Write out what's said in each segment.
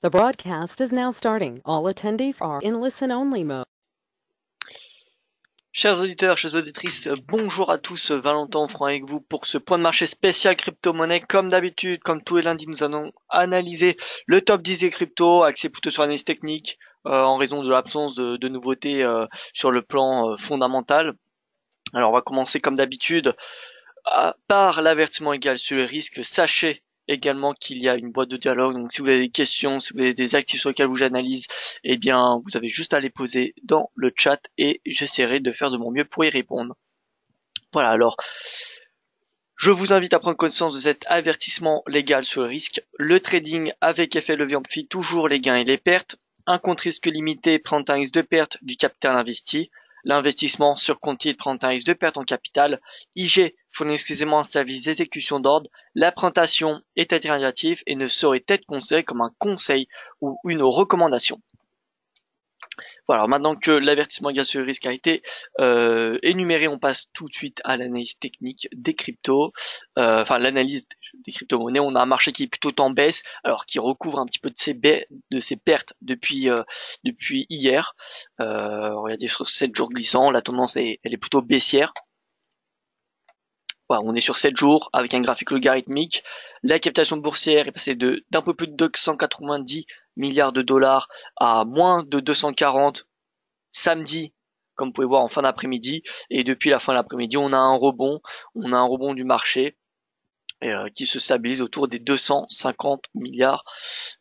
The broadcast is now starting. All attendees are in listen-only mode. Chers auditeurs, chères auditrices, bonjour à tous, Valentin Offrant avec vous pour ce point de marché spécial crypto-monnaie. Comme d'habitude, comme tous les lundis, nous allons analyser le top 10 des cryptos, axé plutôt sur l'analyse technique, en raison de l'absence de nouveautés sur le plan fondamental. Alors on va commencer comme d'habitude par l'avertissement égal sur le risque. Sachez également qu'il y a une boîte de dialogue, donc si vous avez des questions, si vous avez des actifs sur lesquels vous j'analyse, eh bien vous avez juste à les poser dans le chat et j'essaierai de faire de mon mieux pour y répondre. Voilà, alors je vous invite à prendre conscience de cet avertissement légal sur le risque. Le trading avec effet levier amplifie toujours les gains et les pertes. Un compte risque limité prend un risque de perte du capital investi. L'investissement sur compte titre prend un risque de perte en capital. IG fournit exclusivement un service d'exécution d'ordre. La présentation est alternative et ne saurait être considérée comme un conseil ou une recommandation. Voilà, alors maintenant que l'avertissement égal sur le risque a été énuméré, on passe tout de suite à l'analyse technique des cryptos, enfin l'analyse des crypto-monnaies. On a un marché qui est plutôt en baisse, alors qui recouvre un petit peu de ses pertes depuis hier. Regardez sur 7 jours glissants, la tendance elle est plutôt baissière. Voilà, on est sur 7 jours avec un graphique logarithmique. La captation boursière est passée d'un peu plus de 290 milliards de dollars à moins de 240 samedi, comme vous pouvez voir en fin d'après-midi. Et depuis la fin de l'après-midi, on a un rebond du marché qui se stabilise autour des 250 milliards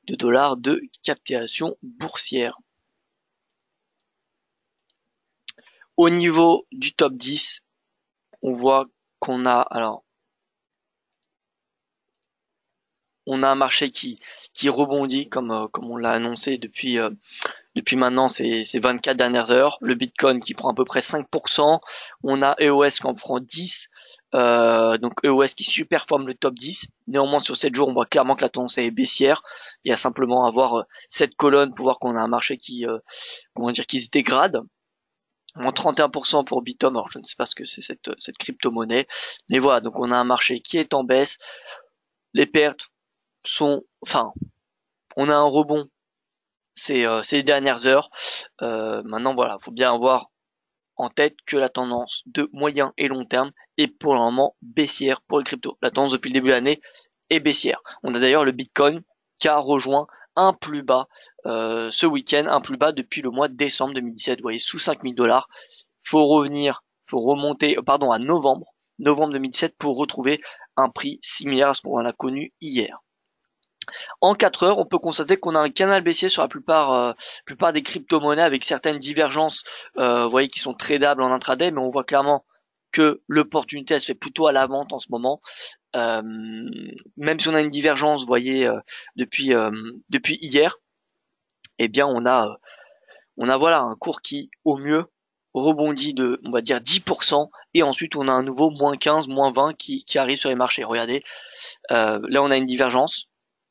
de dollars de captation boursière. Au niveau du top 10, on voit qu'on a on a un marché qui rebondit comme on l'a annoncé depuis maintenant ces 24 dernières heures. Le Bitcoin qui prend à peu près 5%, on a EOS qui en prend 10. Donc EOS qui superforme le top 10. Néanmoins sur 7 jours, on voit clairement que la tendance est baissière. Il y a simplement à voir cette colonne pour voir qu'on a un marché qui qui se dégrade. Moins 31% pour Bitom, alors je ne sais pas ce que c'est cette crypto-monnaie. Mais voilà, donc on a un marché qui est en baisse. Les pertes on a un rebond ces dernières heures. Maintenant voilà, faut bien avoir en tête que la tendance de moyen et long terme est pour le moment baissière pour les cryptos. La tendance depuis le début de l'année est baissière. On a d'ailleurs le Bitcoin qui a rejoint un plus bas ce week-end, un plus bas depuis le mois de décembre 2017. Vous voyez, sous 5000 dollars. Faut remonter, à novembre 2017 pour retrouver un prix similaire à ce qu'on a connu hier. En 4 heures, on peut constater qu'on a un canal baissier sur la plupart des crypto-monnaies avec certaines divergences, vous voyez, qui sont tradables en intraday, mais on voit clairement que l'opportunité elle se fait plutôt à la vente en ce moment. Euh, Même si on a une divergence, vous voyez, depuis hier, eh bien on a voilà un cours qui au mieux rebondit de on va dire 10% et ensuite on a un nouveau moins 15, moins 20 qui arrive sur les marchés. Regardez, là on a une divergence,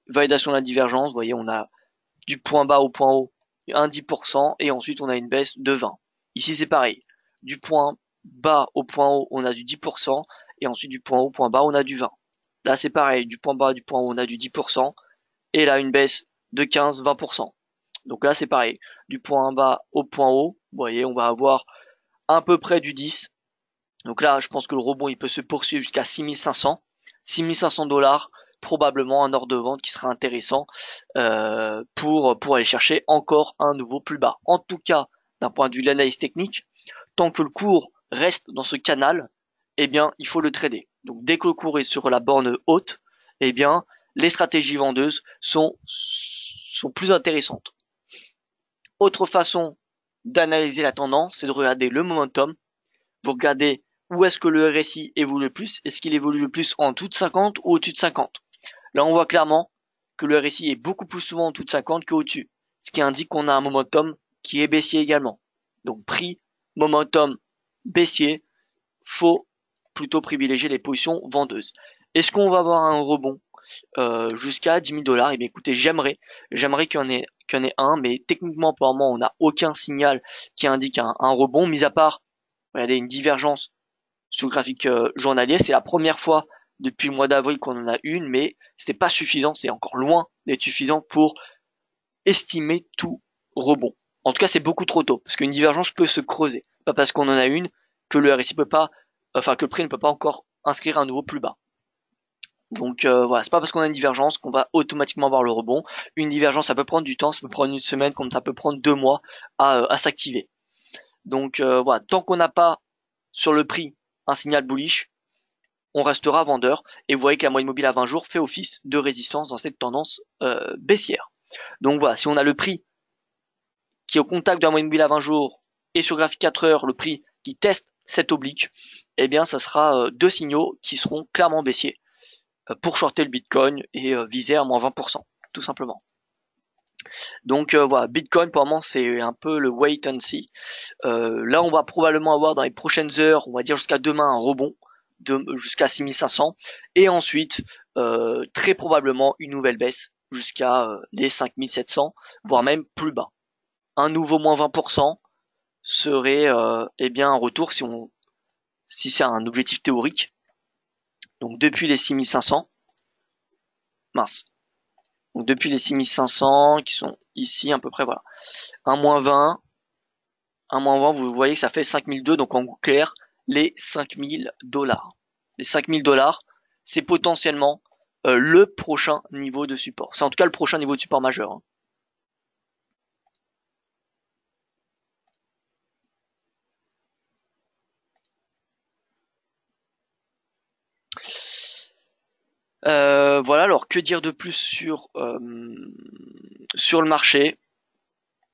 validation de la divergence, vous voyez on a du point bas au point haut un 10% et ensuite on a une baisse de 20. Ici c'est pareil, du point bas au point haut on a du 10% et ensuite du point haut au point bas on a du 20. Là c'est pareil, du point bas du point haut on a du 10% et là une baisse de 15-20%. Donc là c'est pareil, du point bas au point haut, vous voyez on va avoir à peu près du 10. Donc là je pense que le rebond il peut se poursuivre jusqu'à 6500. 6500 dollars, probablement un ordre de vente qui sera intéressant pour aller chercher encore un nouveau plus bas. En tout cas, d'un point de vue de l'analyse technique, tant que le cours reste dans ce canal, eh bien, il faut le trader. Donc dès que le cours est sur la borne haute, eh bien, les stratégies vendeuses sont plus intéressantes. Autre façon d'analyser la tendance, c'est de regarder le momentum. Vous regardez où est-ce que le RSI évolue le plus. Est-ce qu'il évolue le plus en dessous de 50 ou au-dessus de 50? Là, on voit clairement que le RSI est beaucoup plus souvent en dessous de 50 qu'au-dessus, ce qui indique qu'on a un momentum qui est baissier également. Donc prix, momentum baissier, faut plutôt privilégier les positions vendeuses. Est-ce qu'on va avoir un rebond jusqu'à 10 000 dollars? Eh bien écoutez, j'aimerais qu'il y en ait un, mais techniquement pour le moment on n'a aucun signal qui indique un rebond, mis à part, regardez, une divergence sur le graphique journalier. C'est la première fois depuis le mois d'avril qu'on en a une, mais c'est pas suffisant, c'est encore loin d'être suffisant pour estimer tout rebond. En tout cas, c'est beaucoup trop tôt, parce qu'une divergence peut se creuser. Pas parce qu'on en a une que le RSI peut pas, enfin que le prix ne peut pas encore inscrire un nouveau plus bas. Donc voilà, c'est pas parce qu'on a une divergence qu'on va automatiquement avoir le rebond. Une divergence, ça peut prendre du temps, ça peut prendre une semaine, comme ça peut prendre 2 mois à s'activer. Donc voilà, tant qu'on n'a pas sur le prix un signal bullish, on restera vendeur. Et vous voyez que la moyenne mobile à 20 jours fait office de résistance dans cette tendance baissière. Donc voilà, si on a le prix qui est au contact de la moyenne mobile à 20 jours et sur graphique 4 heures, le prix qui teste cette oblique, eh bien ça sera deux signaux qui seront clairement baissiers pour shorter le Bitcoin et viser à moins 20%, tout simplement. Donc voilà, Bitcoin pour le moment c'est un peu le wait and see. Là on va probablement avoir dans les prochaines heures, on va dire jusqu'à demain, un rebond jusqu'à 6500 et ensuite très probablement une nouvelle baisse jusqu'à les 5700, voire même plus bas. Un nouveau moins 20% serait eh bien un retour si c'est un objectif théorique. Donc depuis les 6500, mince. Donc depuis les 6500 qui sont ici à peu près, voilà. Un moins 20, vous voyez que ça fait 5002, donc en clair, les 5000 $. Les 5000 $, c'est potentiellement le prochain niveau de support. C'est en tout cas le prochain niveau de support majeur. Hein. Voilà, alors que dire de plus sur le marché?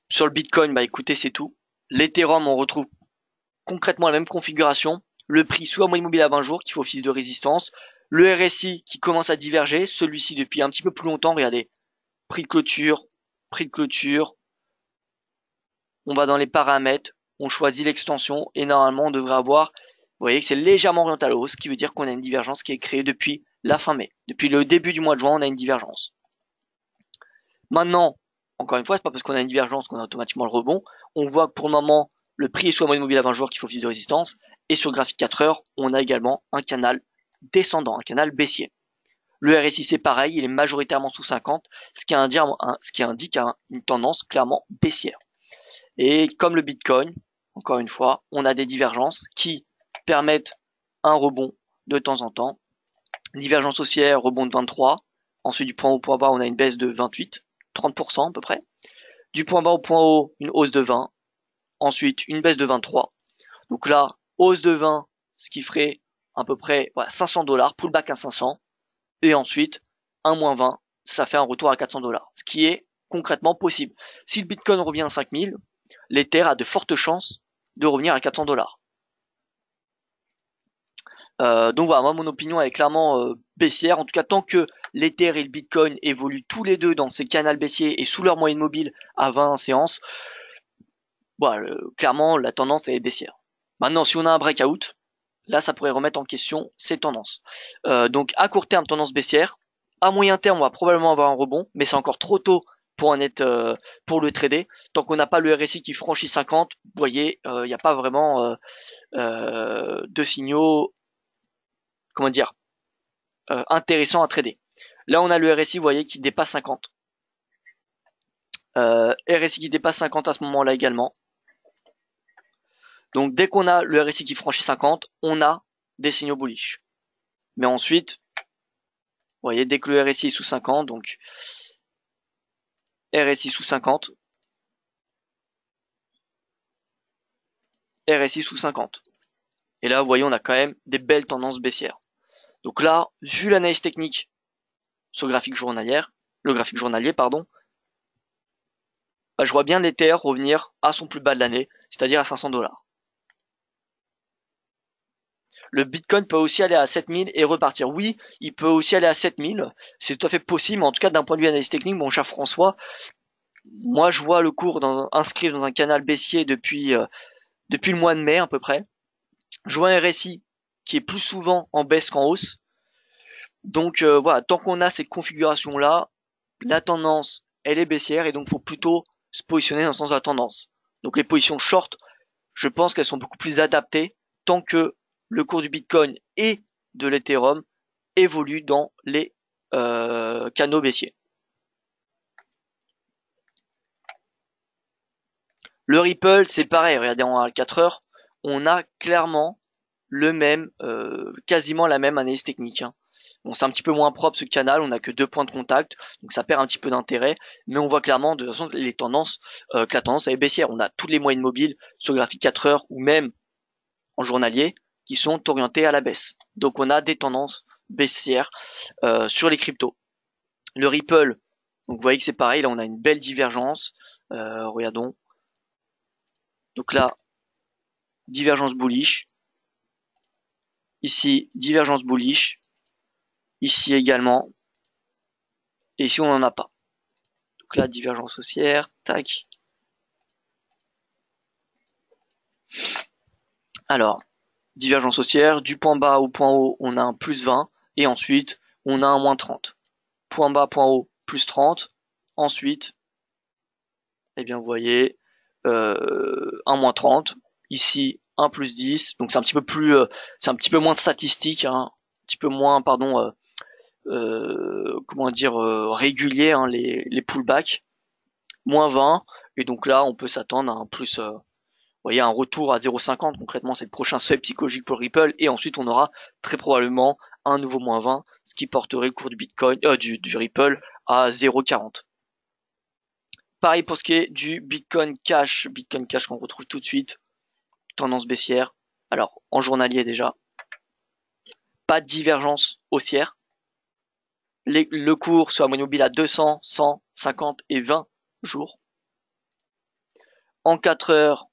Sur le Bitcoin, bah écoutez, c'est tout. L'Ethereum, on retrouve concrètement la même configuration. Le prix sous la moyenne mobile à 20 jours qui fait office de résistance. Le RSI qui commence à diverger. Celui-ci depuis un petit peu plus longtemps. Regardez. Prix de clôture. Prix de clôture. On va dans les paramètres. On choisit l'extension. Et normalement, on devrait avoir, vous voyez que c'est légèrement orienté à la hausse. Ce qui veut dire qu'on a une divergence qui est créée depuis la fin mai. Depuis le début du mois de juin, on a une divergence. Maintenant, encore une fois, c'est pas parce qu'on a une divergence qu'on a automatiquement le rebond. On voit que pour le moment, le prix est sous la moyenne mobile à 20 jours qui fait office de résistance. Et sur le graphique 4 heures, on a également un canal descendant, un canal baissier. Le RSI c'est pareil, il est majoritairement sous 50, ce qui indique une tendance clairement baissière. Et comme le Bitcoin, encore une fois, on a des divergences qui permettent un rebond de temps en temps. Divergence haussière, rebond de 23. Ensuite, du point haut au point bas, on a une baisse de 28, 30% à peu près. Du point bas au point haut, une hausse de 20. Ensuite, une baisse de 23. Donc là, hausse de 20, ce qui ferait à peu près voilà, 500 $, pullback à 500. Et ensuite, un moins 20, ça fait un retour à 400 $. Ce qui est concrètement possible. Si le Bitcoin revient à 5000, l'Ether a de fortes chances de revenir à 400 $. Donc voilà, moi mon opinion est clairement baissière. En tout cas, tant que l'Ether et le Bitcoin évoluent tous les deux dans ces canaux baissiers et sous leur moyenne mobile à 20 séances, voilà, clairement la tendance est baissière. Maintenant, si on a un breakout, là ça pourrait remettre en question ces tendances. Donc à court terme, tendance baissière. À moyen terme, on va probablement avoir un rebond, mais c'est encore trop tôt pour en être pour le trader. Tant qu'on n'a pas le RSI qui franchit 50, vous voyez, il n'y a pas vraiment de signaux, comment dire, intéressants à trader. Là, on a le RSI, vous voyez, qui dépasse 50. RSI qui dépasse 50 à ce moment-là également. Donc dès qu'on a le RSI qui franchit 50, on a des signaux bullish. Mais ensuite, vous voyez, dès que le RSI est sous 50, donc RSI sous 50, RSI sous 50. Et là, vous voyez, on a quand même des belles tendances baissières. Donc là, vu l'analyse technique sur le graphique journalier, bah, je vois bien l'Ether revenir à son plus bas de l'année, c'est-à-dire à 500 $. Le Bitcoin peut aussi aller à 7000 et repartir. Oui, il peut aussi aller à 7000. C'est tout à fait possible, mais en tout cas, d'un point de vue analyse technique, mon cher François, moi, je vois le cours inscrit dans un canal baissier depuis le mois de mai à peu près. Je vois un RSI qui est plus souvent en baisse qu'en hausse. Donc voilà, tant qu'on a ces configurations-là, la tendance, elle est baissière et donc il faut plutôt se positionner dans le sens de la tendance. Donc les positions short, je pense qu'elles sont beaucoup plus adaptées tant que le cours du Bitcoin et de l'Ethereum évoluent dans les canaux baissiers. Le Ripple, c'est pareil. Regardez en 4 heures, on a clairement le même, quasiment la même analyse technique. Hein. Bon, c'est un petit peu moins propre ce canal, on n'a que 2 points de contact, donc ça perd un petit peu d'intérêt, mais on voit clairement de toute façon les tendances, que la tendance est baissière. On a toutes les moyennes mobiles sur le graphique 4 heures ou même en journalier qui sont orientées à la baisse. Donc on a des tendances baissières sur les cryptos. Le Ripple, donc vous voyez que c'est pareil, là on a une belle divergence. Regardons. Donc là, divergence bullish. Ici, divergence bullish. Ici également. Et ici, on n'en a pas. Donc là, divergence haussière. Tac. Alors, divergence haussière. Du point bas au point haut, on a un plus 20. Et ensuite, on a un moins 30. Point bas, point haut, plus 30. Ensuite, eh bien, vous voyez, un moins 30. Ici, un plus 10. Donc c'est un petit peu plus, c'est un petit peu moins de statistiques, hein, un petit peu moins, pardon, comment dire, régulier, hein, les pullbacks. Moins 20. Et donc là, on peut s'attendre à un plus, vous voyez, un retour à 0,50. Concrètement, c'est le prochain seuil psychologique pour Ripple. Et ensuite, on aura très probablement un nouveau moins 20, ce qui porterait le cours du Bitcoin, du Ripple à 0,40. Pareil pour ce qui est du Bitcoin Cash qu'on retrouve tout de suite, tendance baissière. Alors, en journalier déjà, pas de divergence haussière. Le cours sur la moyenne mobile à 200, 100, 50 et 20 jours. En 4 heures,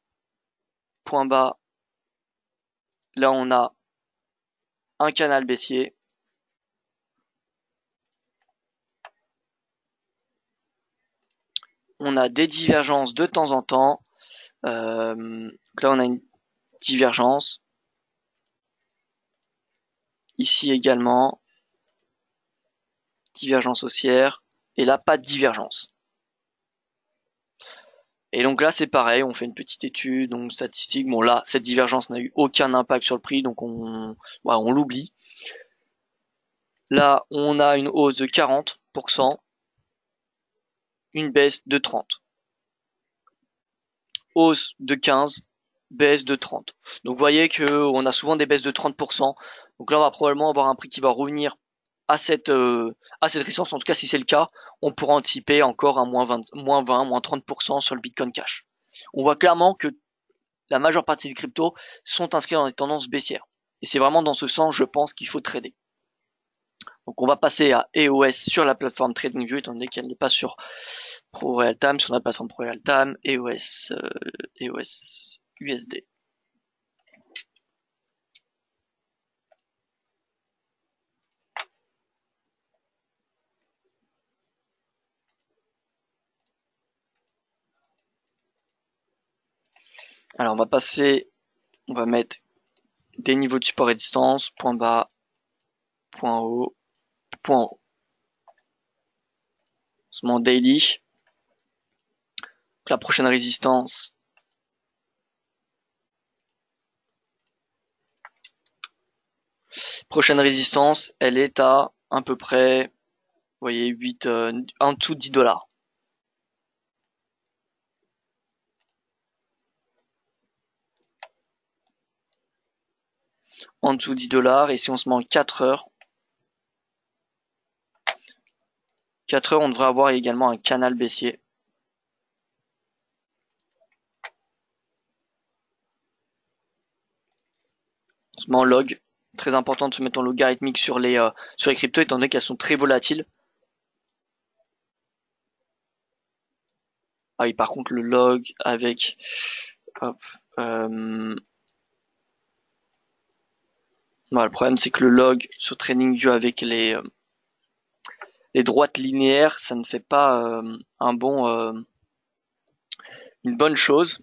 point bas, là on a un canal baissier. On a des divergences de temps en temps. Là on a une divergence. Ici également, divergence haussière. Et là, pas de divergence. Et donc là, c'est pareil, on fait une petite étude, donc statistique. Bon là, cette divergence n'a eu aucun impact sur le prix, donc on l'oublie. Là, on a une hausse de 40%, une baisse de 30. Hausse de 15, baisse de 30. Donc vous voyez que on a souvent des baisses de 30%. Donc là, on va probablement avoir un prix qui va revenir à cette résistance. En tout cas, si c'est le cas, on pourra anticiper encore un moins 20, moins 30% sur le Bitcoin Cash. On voit clairement que la majeure partie des cryptos sont inscrits dans des tendances baissières. Et c'est vraiment dans ce sens, je pense, qu'il faut trader. Donc on va passer à EOS sur la plateforme TradingView, étant donné qu'elle n'est pas sur ProRealTime, sur la plateforme ProRealTime, EOS USD. Alors on va mettre des niveaux de support et distance, point bas, point haut, point haut. On se met en daily. La prochaine résistance, elle est à peu près, vous voyez, 8, en dessous de 10 $. En dessous de 10 $, et si on se met en 4 heures, 4 heures, on devrait avoir également un canal baissier. On se met en log. Très important de se mettre en logarithmique sur les cryptos, étant donné qu'elles sont très volatiles. Ah oui, par contre, le log avec, hop, voilà, le problème c'est que le log sur TradingView avec les droites linéaires, ça ne fait pas une bonne chose.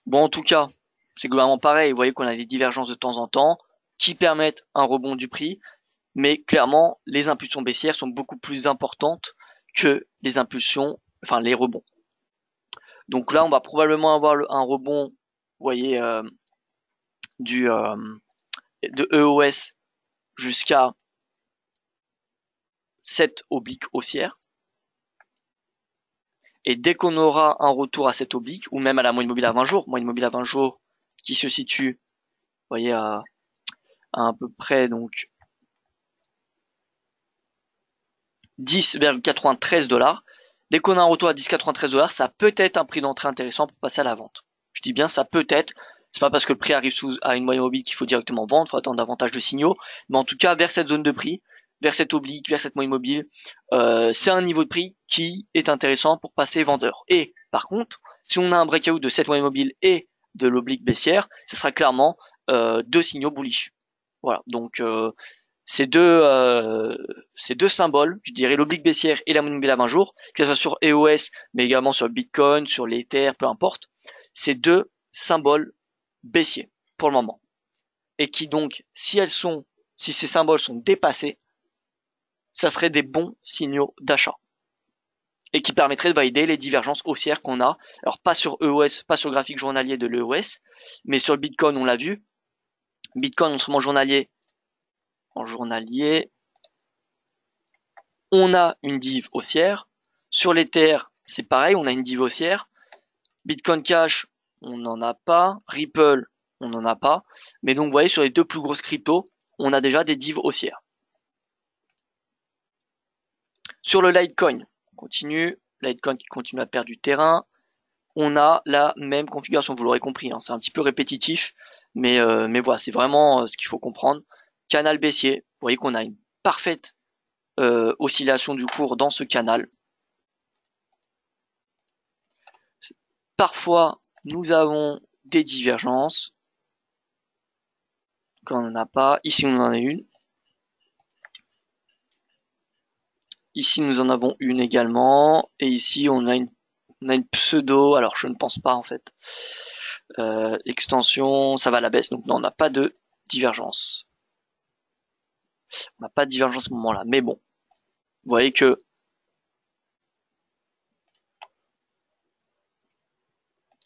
Bon, en tout cas, c'est globalement pareil. Vous voyez qu'on a des divergences de temps en temps qui permettent un rebond du prix, mais clairement, les impulsions baissières sont beaucoup plus importantes que les impulsions, enfin les rebonds. Donc là, on va probablement avoir un rebond, vous voyez, de EOS jusqu'à 7 obliques haussières. Et dès qu'on aura un retour à cette oblique, ou même à la moyenne mobile à 20 jours, moyenne mobile à 20 jours qui se situe, vous voyez, à peu près donc 10,93 $. Dès qu'on a un retour à 10,93 $, ça peut être un prix d'entrée intéressant pour passer à la vente. Je dis bien ça peut être. C'est pas parce que le prix arrive à une moyenne mobile qu'il faut directement vendre. Il faut attendre davantage de signaux. Mais en tout cas, vers cette zone de prix, vers cette oblique, vers cette moyenne mobile, c'est un niveau de prix qui est intéressant pour passer vendeur. Et par contre, si on a un breakout de cette moyenne mobile et de l'oblique baissière, ce sera clairement deux signaux bullish. Voilà. Donc ces deux symboles, je dirais l'oblique baissière et la moyenne mobile à 20 jours, que ce soit sur EOS, mais également sur Bitcoin, sur l'Ether, peu importe, ces deux symboles baissiers pour le moment. Et qui donc, si ces symboles sont dépassés, ça serait des bons signaux d'achat. Et qui permettraient de valider les divergences haussières qu'on a. Alors pas sur EOS, pas sur le graphique journalier de l'EOS, mais sur le Bitcoin, on l'a vu. Bitcoin, en journalier, on a une div haussière. Sur l'Ether, c'est pareil, on a une div haussière. Bitcoin Cash, on n'en a pas. Ripple, on n'en a pas. Mais donc, vous voyez, sur les deux plus grosses cryptos, on a déjà des divs haussières. Sur le Litecoin, on continue. Litecoin qui continue à perdre du terrain. On a la même configuration, vous l'aurez compris. Hein, c'est un petit peu répétitif, mais voilà, c'est vraiment ce qu'il faut comprendre. Canal baissier, vous voyez qu'on a une parfaite oscillation du cours dans ce canal. Parfois, nous avons des divergences. Quand on n'en a pas, ici on en a une. Ici nous en avons une également. Et ici on a une pseudo, alors je ne pense pas en fait. Extension, ça va à la baisse, donc non, on n'a pas de divergence. On n'a pas de divergence à ce moment-là. Mais bon, vous voyez que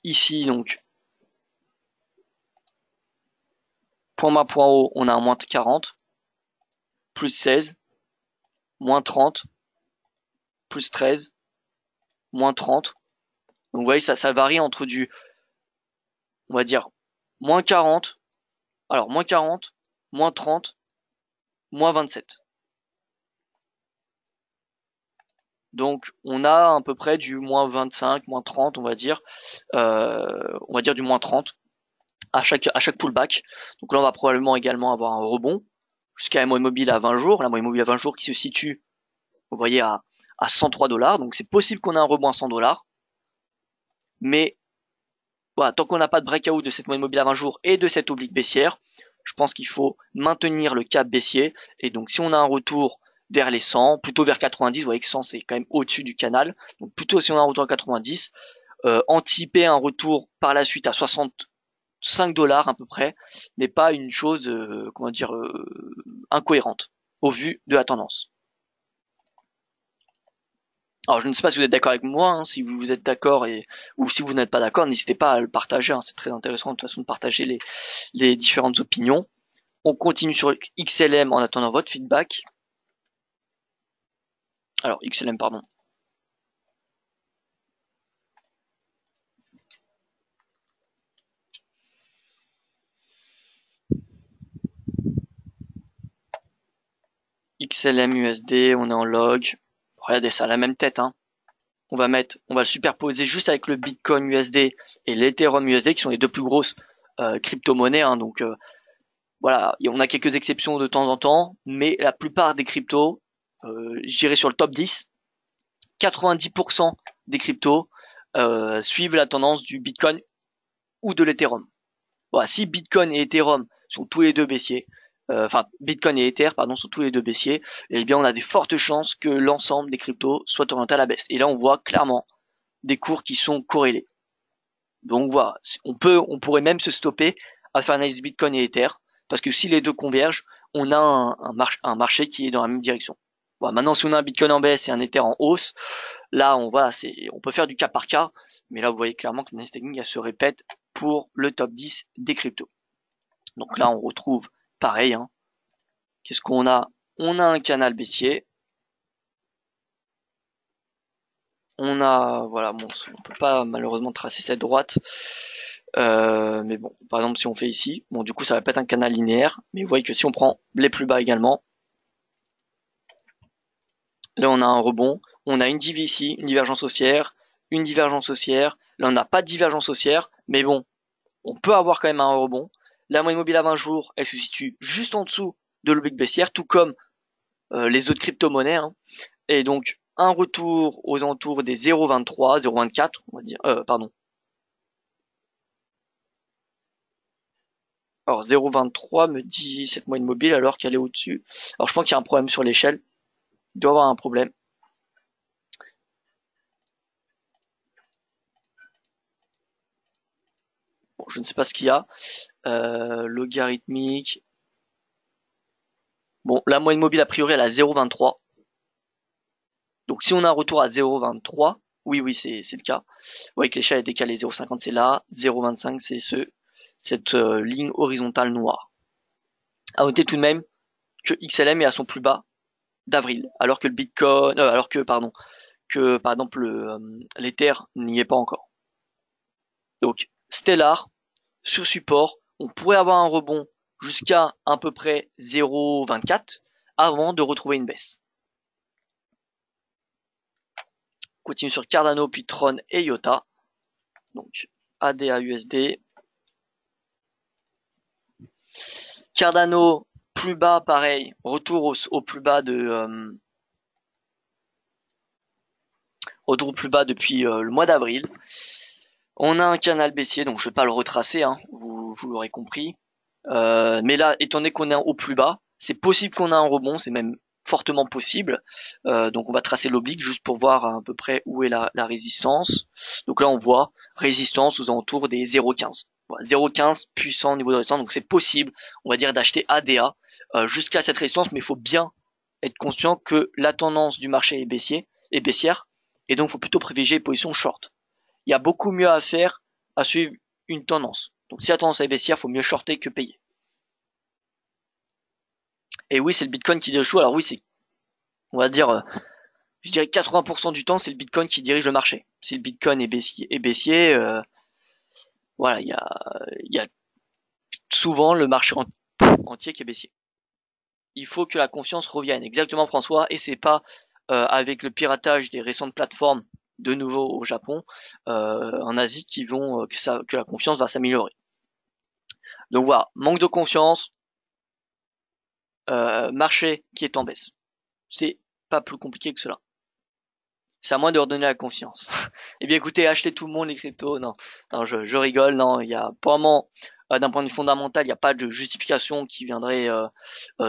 ici, donc, point bas, point haut, on a un moins 40, plus 16, moins 30, plus 13, moins 30. Donc vous voyez, ça varie entre on va dire, moins 40, alors moins 40, moins 30, moins 27. Donc on a à peu près du moins 25, moins 30, on va dire du moins 30 à chaque pullback. Donc là on va probablement également avoir un rebond jusqu'à la moyenne mobile à 20 jours, la moyenne mobile à 20 jours qui se situe, vous voyez, à 103 $. Donc c'est possible qu'on ait un rebond à 100 $. Mais voilà, tant qu'on n'a pas de breakout de cette moyenne mobile à 20 jours et de cette oblique baissière, je pense qu'il faut maintenir le cap baissier. Et donc si on a un retour vers les 100, plutôt vers 90, vous voyez que 100 c'est quand même au-dessus du canal. Donc plutôt si on a un retour à 90, anticiper un retour par la suite à 65 $ à peu près n'est pas une chose incohérente au vu de la tendance. Alors je ne sais pas si vous êtes d'accord avec moi, hein, si vous êtes d'accord ou si vous n'êtes pas d'accord, n'hésitez pas à le partager, hein, c'est très intéressant de toute façon de partager les différentes opinions. On continue sur XLM en attendant votre feedback. Alors XLM, pardon. XLM USD, on est en log. Regardez, ça a la même tête, hein. On va le superposer juste avec le Bitcoin USD et l'Ethereum USD qui sont les deux plus grosses crypto-monnaies, hein. Donc voilà, on a quelques exceptions de temps en temps, mais la plupart des cryptos, j'irai sur le top 10, 90% des cryptos suivent la tendance du Bitcoin ou de l'Ethereum. Voilà, si Bitcoin et Ethereum sont tous les deux baissiers, Bitcoin et Ether, pardon, sont tous les deux baissiers, eh bien on a des fortes chances que l'ensemble des cryptos soient orientés à la baisse. Et là on voit clairement des cours qui sont corrélés. Donc voilà, on pourrait même se stopper à faire analyse Bitcoin et Ether, parce que si les deux convergent, on a un marché qui est dans la même direction. Voilà, maintenant si on a un Bitcoin en baisse et un Ether en hausse, là on peut faire du cas par cas, mais là vous voyez clairement que la technique se répète pour le top 10 des cryptos. Donc là on retrouve pareil, hein. Qu'est-ce qu'on a? On a un canal baissier. On a, voilà, bon, on peut pas malheureusement tracer cette droite. Mais bon, par exemple, si on fait ici, bon, du coup, ça va pas être un canal linéaire, mais vous voyez que si on prend les plus bas également, là, on a un rebond, on a une div ici, une divergence haussière, une divergence haussière. Là, on n'a pas de divergence haussière, mais bon, on peut avoir quand même un rebond. La moyenne mobile à 20 jours, elle se situe juste en dessous de l'oblique baissière, tout comme les autres crypto-monnaies, hein. Et donc, un retour aux alentours des 0,23, 0,24, on va dire, pardon. Alors 0,23 me dit cette moyenne mobile alors qu'elle est au-dessus. Alors je pense qu'il y a un problème sur l'échelle. Il doit y avoir un problème. Bon, je ne sais pas ce qu'il y a. Logarithmique. Bon, la moyenne mobile a priori elle a 0,23. Donc si on a un retour à 0,23, oui, c'est le cas. Vous voyez que l'échelle est décalée. 0,50 c'est là, 0,25 c'est cette ligne horizontale noire. À noter tout de même que XLM est à son plus bas d'avril, alors que le Bitcoin, pardon, que par exemple l'Ether n'y est pas encore. Donc Stellar sur support, on pourrait avoir un rebond jusqu'à à peu près 0,24 avant de retrouver une baisse. On continue sur Cardano, puis Tron et IOTA. Donc ADA USD. Cardano plus bas, pareil, retour au plus bas de retour plus bas depuis le mois d'avril. On a un canal baissier, donc je vais pas le retracer, hein, vous l'aurez compris. Mais là, étant donné qu'on est au plus bas, c'est possible qu'on ait un rebond, c'est même fortement possible. Donc on va tracer l'oblique juste pour voir à peu près où est la résistance. Donc là on voit résistance aux alentours des 0,15. Voilà, 0,15 puissant niveau de résistance, donc c'est possible, on va dire, d'acheter ADA jusqu'à cette résistance, mais il faut bien être conscient que la tendance du marché est baissière, et donc il faut plutôt privilégier les positions short. Il y a beaucoup mieux à faire à suivre une tendance. Donc si la tendance est baissière, il faut mieux shorter que payer. Et oui, c'est le Bitcoin qui dirige tout. Alors oui, c'est, on va dire, je dirais 80% du temps, c'est le Bitcoin qui dirige le marché. Si le Bitcoin est baissier, voilà, il y a souvent le marché entier qui est baissier. Il faut que la confiance revienne. Exactement, François. Et c'est pas avec le piratage des récentes plateformes, de nouveau au Japon, en Asie, que la confiance va s'améliorer. Donc voilà, manque de confiance, marché qui est en baisse. C'est pas plus compliqué que cela. C'est à moi de leur donner la confiance. Eh bien écoutez, achetez tout le monde les cryptos. Non, je rigole. Non, il y a vraiment, d'un point de vue fondamental, il n'y a pas de justification qui viendrait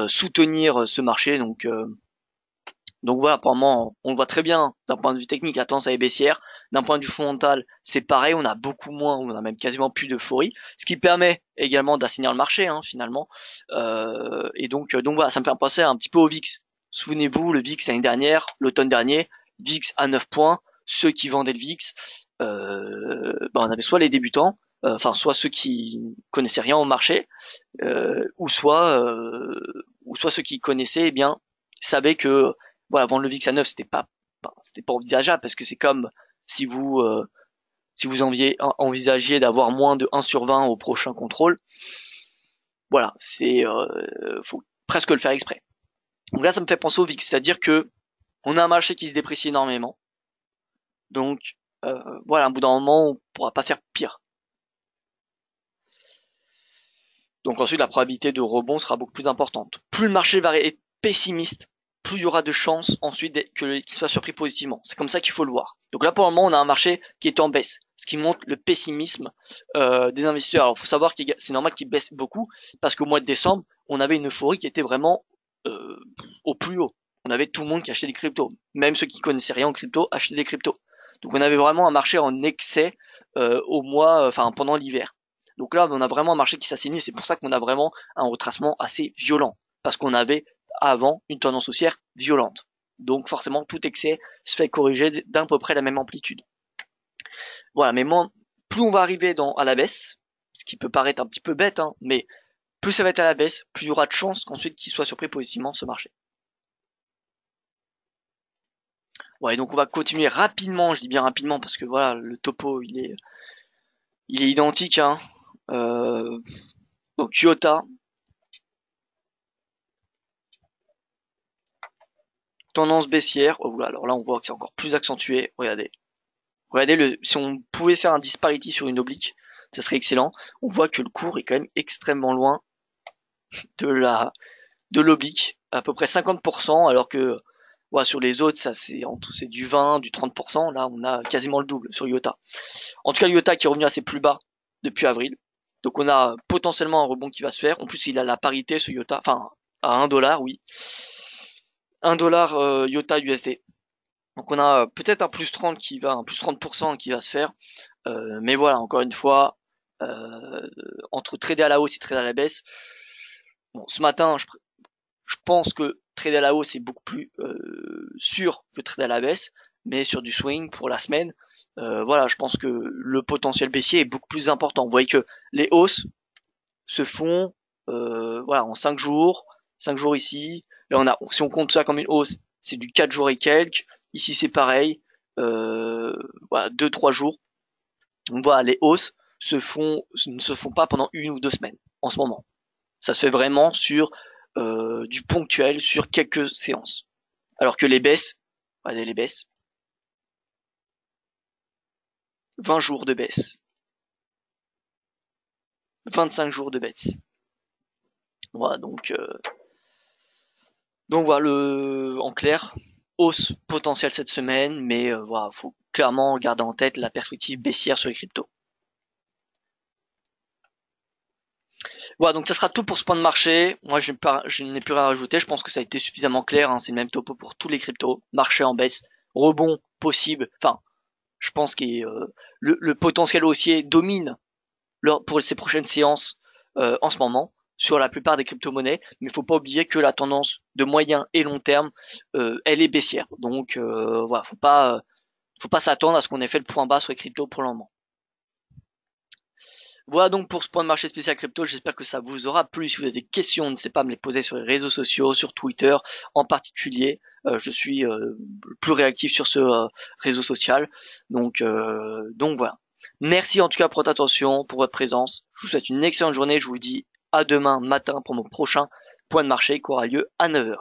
soutenir ce marché. Donc voilà, apparemment, on le voit très bien d'un point de vue technique, la tendance est baissière. D'un point de vue fondamental, c'est pareil, on a beaucoup moins, on a même quasiment plus d'euphorie, ce qui permet également d'assainir le marché, hein, finalement. Et donc voilà, ça me fait penser un petit peu au VIX. Souvenez-vous, le VIX l'année dernière, l'automne dernier, VIX à 9 points, ceux qui vendaient le VIX, on avait soit les débutants, enfin soit ceux qui connaissaient rien au marché, ou soit ceux qui connaissaient, eh bien, savaient que voilà, vendre le VIX à 9, c'était pas envisageable parce que c'est comme si vous envisagiez d'avoir moins de 1 sur 20 au prochain contrôle. Voilà, faut presque le faire exprès. Donc là, ça me fait penser au VIX, c'est-à-dire que on a un marché qui se déprécie énormément. Donc voilà, au bout d'un moment, on pourra pas faire pire. Donc ensuite, la probabilité de rebond sera beaucoup plus importante. Plus le marché va être pessimiste, plus il y aura de chances ensuite qu'il soit surpris positivement. C'est comme ça qu'il faut le voir. Donc là, pour le moment, on a un marché qui est en baisse, ce qui montre le pessimisme des investisseurs. Alors, il faut savoir que c'est normal qu'il baisse beaucoup, parce qu'au mois de décembre, on avait une euphorie qui était vraiment au plus haut. On avait tout le monde qui achetait des cryptos. Même ceux qui connaissaient rien en crypto achetaient des cryptos. Donc on avait vraiment un marché en excès pendant l'hiver. Donc là, on a vraiment un marché qui s'assainit. C'est pour ça qu'on a vraiment un retracement assez violent, parce qu'on avait avant une tendance haussière violente. Donc forcément, tout excès se fait corriger d'à peu près la même amplitude. Voilà, mais plus on va arriver à la baisse, ce qui peut paraître un petit peu bête, hein, mais plus ça va être à la baisse, plus il y aura de chances qu'ensuite qu'il soit surpris positivement ce marché. Ouais, donc on va continuer rapidement, je dis bien rapidement parce que voilà, le topo il est identique, hein. Euh, donc IOTA, tendance baissière. Oh là, alors là on voit que c'est encore plus accentué. Regardez. Regardez si on pouvait faire un disparity sur une oblique, ça serait excellent. On voit que le cours est quand même extrêmement loin de de l'oblique, à peu près 50%, alors que ouais, sur les autres, ça c'est du 20, du 30%. Là, on a quasiment le double sur IOTA. En tout cas, IOTA qui est revenu à ses plus bas depuis avril. Donc on a potentiellement un rebond qui va se faire. En plus, il a la parité ce IOTA, enfin à 1 $, oui. 1 $ IOTA USD. Donc on a peut-être un plus 30% qui va se faire. Mais voilà, encore une fois, entre trader à la hausse et trader à la baisse, bon, ce matin, je pense que trader à la hausse est beaucoup plus sûr que trader à la baisse, mais sur du swing pour la semaine, voilà, je pense que le potentiel baissier est beaucoup plus important. Vous voyez que les hausses se font voilà en 5 jours ici. Là si on compte ça comme une hausse, c'est du 4 jours et quelques. Ici c'est pareil, voilà 2-3 jours. Donc voilà, les hausses ne se font pas pendant 1 ou 2 semaines en ce moment. Ça se fait vraiment sur du ponctuel, sur quelques séances. Alors que les baisses, regardez les baisses, 20 jours de baisse, 25 jours de baisse. Voilà, donc voilà, en clair, hausse potentielle cette semaine, mais voilà, faut clairement garder en tête la perspective baissière sur les cryptos. Voilà, donc ça sera tout pour ce point de marché. Moi, je n'ai plus rien à rajouter. Je pense que ça a été suffisamment clair, hein. C'est le même topo pour tous les cryptos. Marché en baisse, rebond possible. Enfin, je pense que le potentiel haussier domine pour ces prochaines séances en ce moment sur la plupart des crypto-monnaies, mais il faut pas oublier que la tendance de moyen et long terme, elle est baissière. Donc voilà, faut pas s'attendre à ce qu'on ait fait le point bas sur les cryptos pour le moment. Voilà donc pour ce point de marché spécial crypto, j'espère que ça vous aura plu. Si vous avez des questions, n'hésitez pas à me les poser sur les réseaux sociaux, sur Twitter en particulier. Je suis plus réactif sur ce réseau social. Donc voilà. Merci en tout cas pour votre attention, pour votre présence. Je vous souhaite une excellente journée. Je vous dis à demain matin pour mon prochain point de marché qui aura lieu à 9 h.